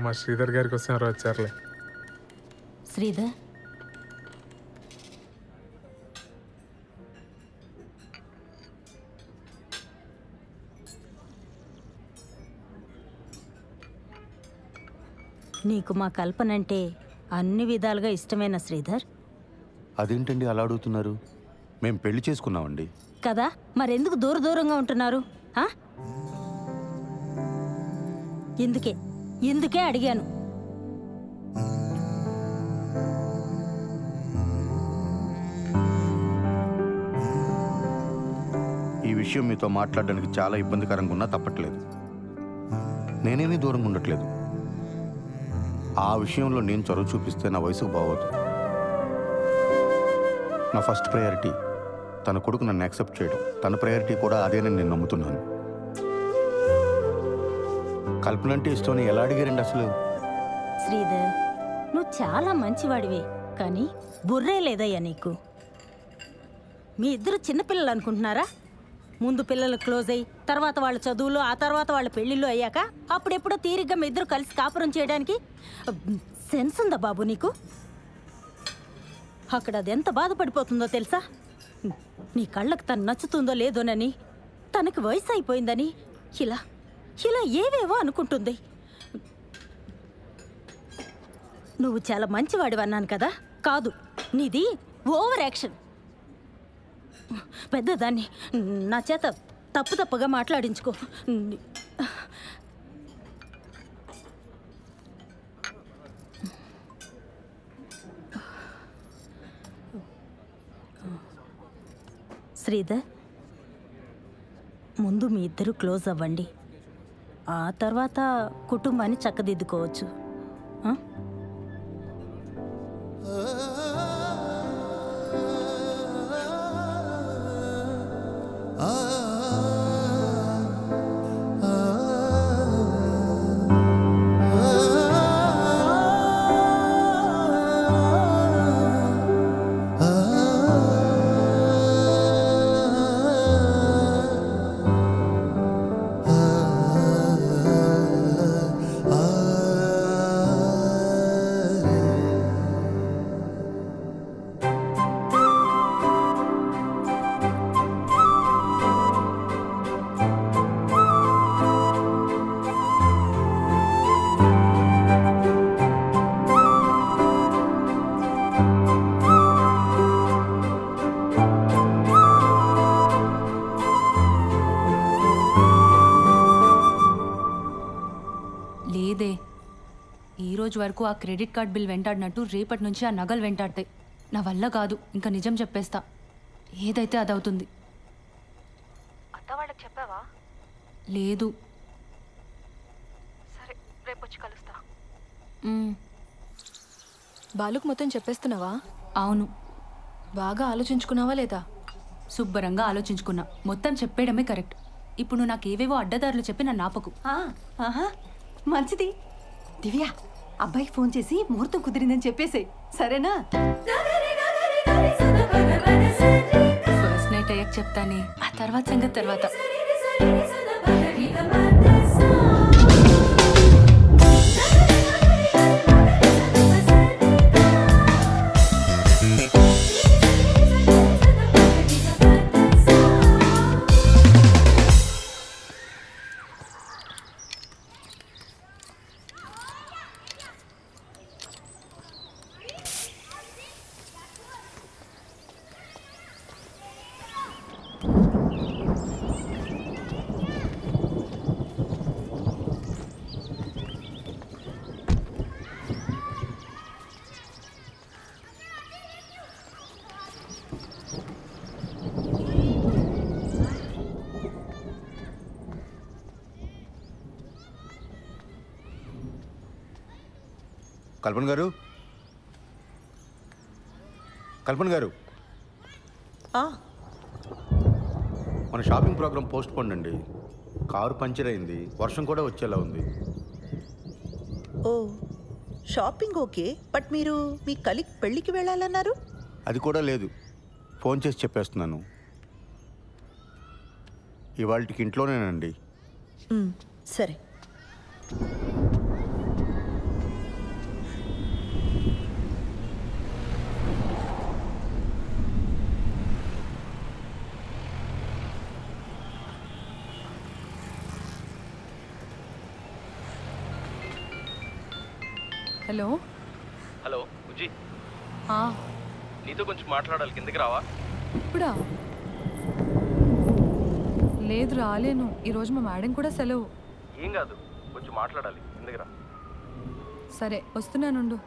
మా శ్రీధర్ గారి కోసం ఎవరు వచ్చారులే. శ్రీధర్, నీకు మా కల్పనంటే అన్ని విధాలుగా ఇష్టమైన శ్రీధర్. అదేంటండి అలా అడుగుతున్నారు? మేము పెళ్లి చేసుకున్నామండి కదా, మరెందుకు దూరంగా ఉంటున్నారు? ఇందుకే అడిగాను. ఈ విషయం మీతో మాట్లాడడానికి చాలా ఇబ్బందికరంగా ఉన్నా తప్పట్లేదు. నేనేమీ దూరంగా ఉండట్లేదు. ఆ విషయంలో నేను చొరవ చూపిస్తే నా వయసుకు బాగోదు. నా ఫస్ట్ ప్రయారిటీ తన కొడుకు నన్ను యాక్సెప్ట్ చేయడం. తన ప్రయారిటీ కూడా అదేనని నేను నమ్ముతున్నాను. కల్పన అంటే ఇష్టం ఎలా అడిగారండి అసలు? శ్రీధర్, నువ్వు చాలా మంచివాడివే, కానీ బుర్రే లేదయ్యా నీకు. మీ ఇద్దరు చిన్నపిల్లలు అనుకుంటున్నారా? ముందు పిల్లలు క్లోజ్ అయ్యి తర్వాత వాళ్ళ చదువులు, ఆ తర్వాత వాళ్ళ పెళ్ళిళ్ళు అయ్యాక అప్పుడెప్పుడో తీరిగ్గా మీ ఇద్దరు కలిసి కాపురం చేయడానికి సెన్స్ ఉందా బాబు నీకు? అక్కడ అది ఎంత బాధపడిపోతుందో తెలుసా? నీ కళ్ళకు తను నచ్చుతుందో లేదోనని, తనకి వయసు అయిపోయిందని ఇలా ఏవేవో అనుకుంటుంది. నువ్వు చాలా మంచివాడివి అన్నాను కదా, కాదు, నీది ఓవర్ యాక్షన్. పెద్దదాన్ని నా చేత తప్పుగా మాట్లాడించుకో. శ్రీధర్, ముందు మీ ఇద్దరు క్లోజ్ అవ్వండి, ఆ తర్వాత కుటుంబాన్ని చక్కదిద్దుకోవచ్చు. ఈరోజు వరకు ఆ క్రెడిట్ కార్డ్ బిల్ వెంటాడినట్టు రేపటి నుంచి ఆ నగలు వెంటాడతాయి. నా వల్ల కాదు, ఇంకా నిజం చెప్పేస్తా, ఏదైతే అదవుతుంది. అత్త వాళ్ళకి చెప్పావా? లేదు. సరే, రేపు వచ్చి కలుస్తా. బాలుకు మొత్తం చెప్పేస్తున్నావా? అవును. బాగా ఆలోచించుకున్నావా లేదా? శుభ్రంగా ఆలోచించుకున్నా, మొత్తం చెప్పేయడమే కరెక్ట్. ఇప్పుడు నువ్వు నాకు ఏవేవో అడ్డదారులు చెప్పి నన్ను ఆపకు. మంచిది. దివ్య, అబ్బాయికి ఫోన్ చేసి ముహూర్తం కుదిరిందని చెప్పేసేయ్, సరేనా? ఫస్ట్ నైట్ అయ్యాక చెప్తానే, ఆ తర్వాత సంగతి తర్వాత. కల్పన గారు, కల్పన గారు, మన షాపింగ్ ప్రోగ్రామ్ పోస్ట్ పోన్ అండి. కారు పంచర్ అయింది, వర్షం కూడా వచ్చేలా ఉంది. ఓ, షాపింగ్ ఓకే, బట్ మీరు మీ కలీగ్ పెళ్ళికి వెళ్ళాలన్నారు? అది కూడా లేదు, ఫోన్ చేసి చెప్పేస్తున్నాను. ఇవాళకి ఇంట్లోనేనండి. సరే. హలో హలో బుజ్జి, ఆ, నీతో కొంచెం మాట్లాడాలి, కిందకి రావా? ఇప్పుడా? లేదు రాలేను, ఈరోజు మా మేడం కూడా సెలవు. ఏం కాదు, కొంచెం మాట్లాడాలి, కిందకి రా. సరే వస్తున్నానుండు.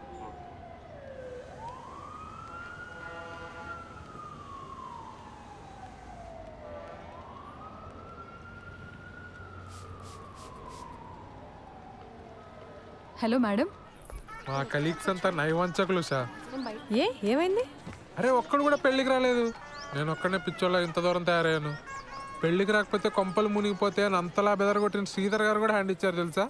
Hello madam. మా కలీగ్స్ అంతా నైవంచకులు సార్. ఏమైంది? అరే ఒక్కడు కూడా పెళ్ళికి రాలేదు. నేను ఒక్కడనే పిచ్చోళ్ళ ఇంత దూరం తయారయ్యాను. పెళ్ళికి రాకపోతే కొంపలు మునిగిపోతే అని అంతలా బెదరగొట్టిన శ్రీధర్ గారు కూడా హ్యాండ్ ఇచ్చారు తెలుసా.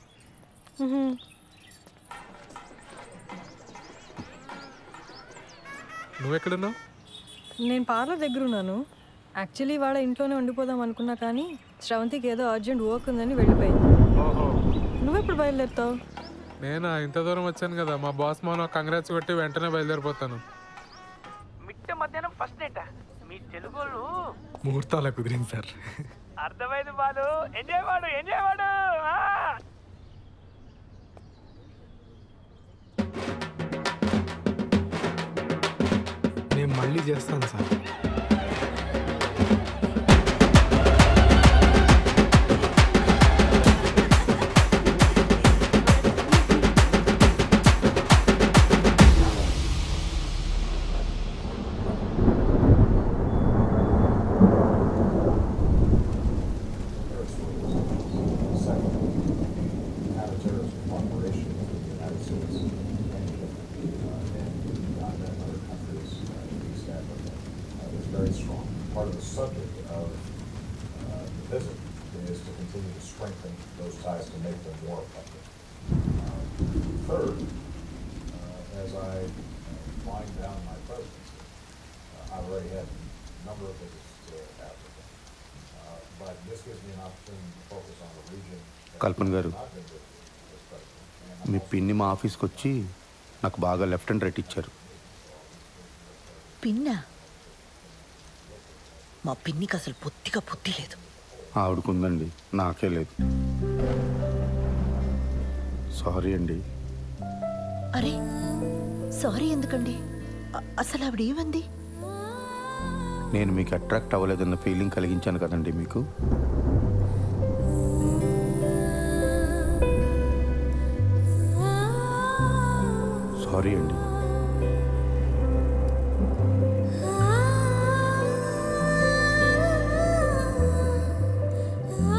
నువ్వెక్కడున్నావు? నేను పార్లర్ దగ్గర ఉన్నాను. యాక్చువల్లీ వాళ్ళ ఇంట్లోనే ఉండిపోదాం అనుకున్నా, కానీ శ్రవంతికి ఏదో అర్జెంట్ వర్క్ ఉందని వెళ్ళిపోయింది. ఓహో, నువ్వెప్పుడు బయలుదేరుతావు? నేను ఇంత దూరం వచ్చాను కదా, మా బాస్ మౌన కంగ్రాట్స్ కొట్టి వెంటనే బయలుదేరిపోతాను. మిట్ట మధ్యాహ్నం ఫస్ట్ నైట్ మీ తెలుగులు ముహూర్తాల కుదిరింది సార్. అర్థమైంది బాలు. ఎంజాయ్ వాడు, ఎంజాయ్ వాడు. నేను మళ్ళీ చేస్తాను సార్. కల్పన్ గారు, మీ పిన్ని మా ఆఫీస్కి వచ్చి నాకు బాగా లెఫ్ట్ అండ్ రైట్ ఇచ్చారు. పిన్నా? మా పిన్నికి అసలు పొత్తిగా పొత్తి లేదు. ఆవిడకుందండి, నాకే లేదు. సారీ అండి. అరే సారీ ఎందుకండి? అసలు ఆవిడ ఏమంది? నేను మీకు అట్రాక్ట్ అవ్వలేదన్న ఫీలింగ్ కలిగించాను కదండి మీకు. సారీ అండి.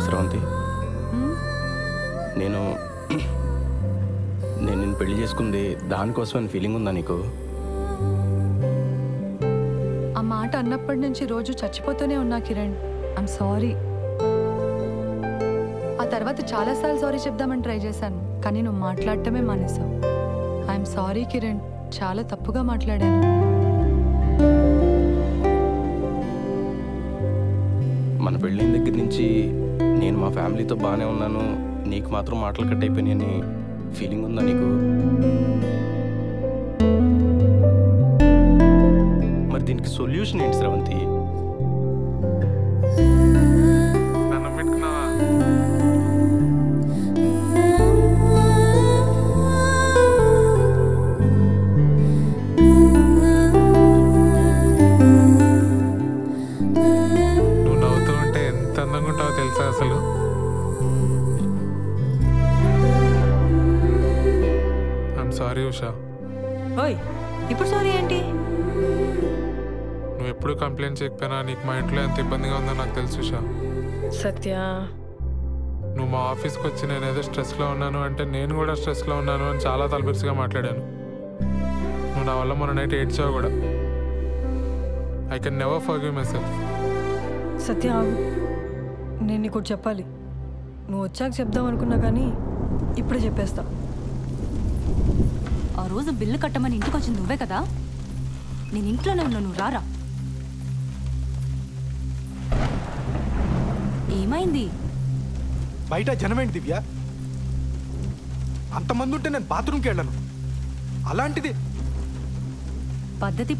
శ్రవంతి, నేను నిన్ను పెళ్లి చేసుకుంది దానికోసం అని ఫీలింగ్ ఉందా నీకు? ఆ మాట అన్నప్పటి నుంచి రోజు చచ్చిపోతూనే ఉన్నా కిరణ్. I'm sorry. ఆ తర్వాత చాలాసార్లు సారీ చెప్దామని ట్రై చేశాను, కానీ నువ్వు మాట్లాడటమే మానేశావు. ఐఎమ్ సారీ కిరణ్, చాలా తప్పుగా మాట్లాడాను. మన పెళ్ళైన దగ్గర నుంచి నేను మా ఫ్యామిలీతో బాగానే ఉన్నాను, నీకు మాత్రం మాటలు కట్ అయిపోయినాయని ఫీలింగ్ ఉందా నీకు? మరి దీనికి సొల్యూషన్ ఏంటి శ్రవంతి? నువ్వు నవ్వుతూ ఉంటే ఎంత అందంగా ఉంటావో తెలుసా అసలు. I'm sorry Usha. ఓయ్, ఇప్పుడు సారీ ఏంటి? నువ్వు ఎప్పుడు కంప్లైంట్ చేయకపోయినా నీకు మా ఇంట్లో ఎంత ఇబ్బందిగా ఉందో నాకు తెలుసు ఉషా. సత్య, నువ్వు మా ఆఫీస్కి వచ్చి నేను ఏదో స్ట్రెస్లో ఉన్నాను అంటే నేను కూడా స్ట్రెస్లో ఉన్నాను అని చాలా తలబిరుసుగా మాట్లాడాను. నువ్వు నా వల్ల మొన్న నైట్ ఏడ్చావు కూడా. I can never forgive myself. Satya ఆగు, నేను నీకు ఒకటి చెప్పాలి. నువ్వు వచ్చాక చెప్దాం అనుకున్నా, కానీ ఇప్పుడే చెప్పేస్తా. ఆ రోజు బిల్లు కట్టమని ఇంటికి వచ్చింది నువ్వే కదా. నేను ఇంట్లోనే ఉన్నా, నువ్వు రారా. ఏమైంది? బయట జనమేంటి దివ్య? అంతమంది ఉంటే నేను బాత్రూమ్కి వెళ్ళను. అలాంటిది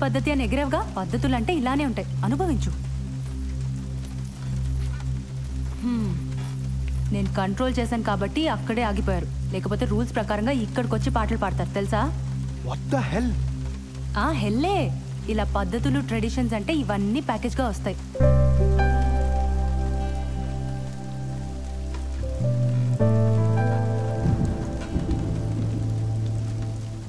పద్ధతి అని ఎగిరేవుగా. పద్ధతులు అంటే ఇలానే ఉంటాయి, అనుభవించు. నేను కంట్రోల్ చేశాను కాబట్టి అక్కడే ఆగిపోయారు. లేకపోతే రూల్స్ ప్రకారంగా ఇక్కడికి వచ్చి పాటలు పాడతారు తెలుసా? What the hell? హెల్లే. ఇలా పద్ధతులు ట్రెడిషన్స్ అంటే ఇవన్నీ ప్యాకేజ్గా వస్తాయి.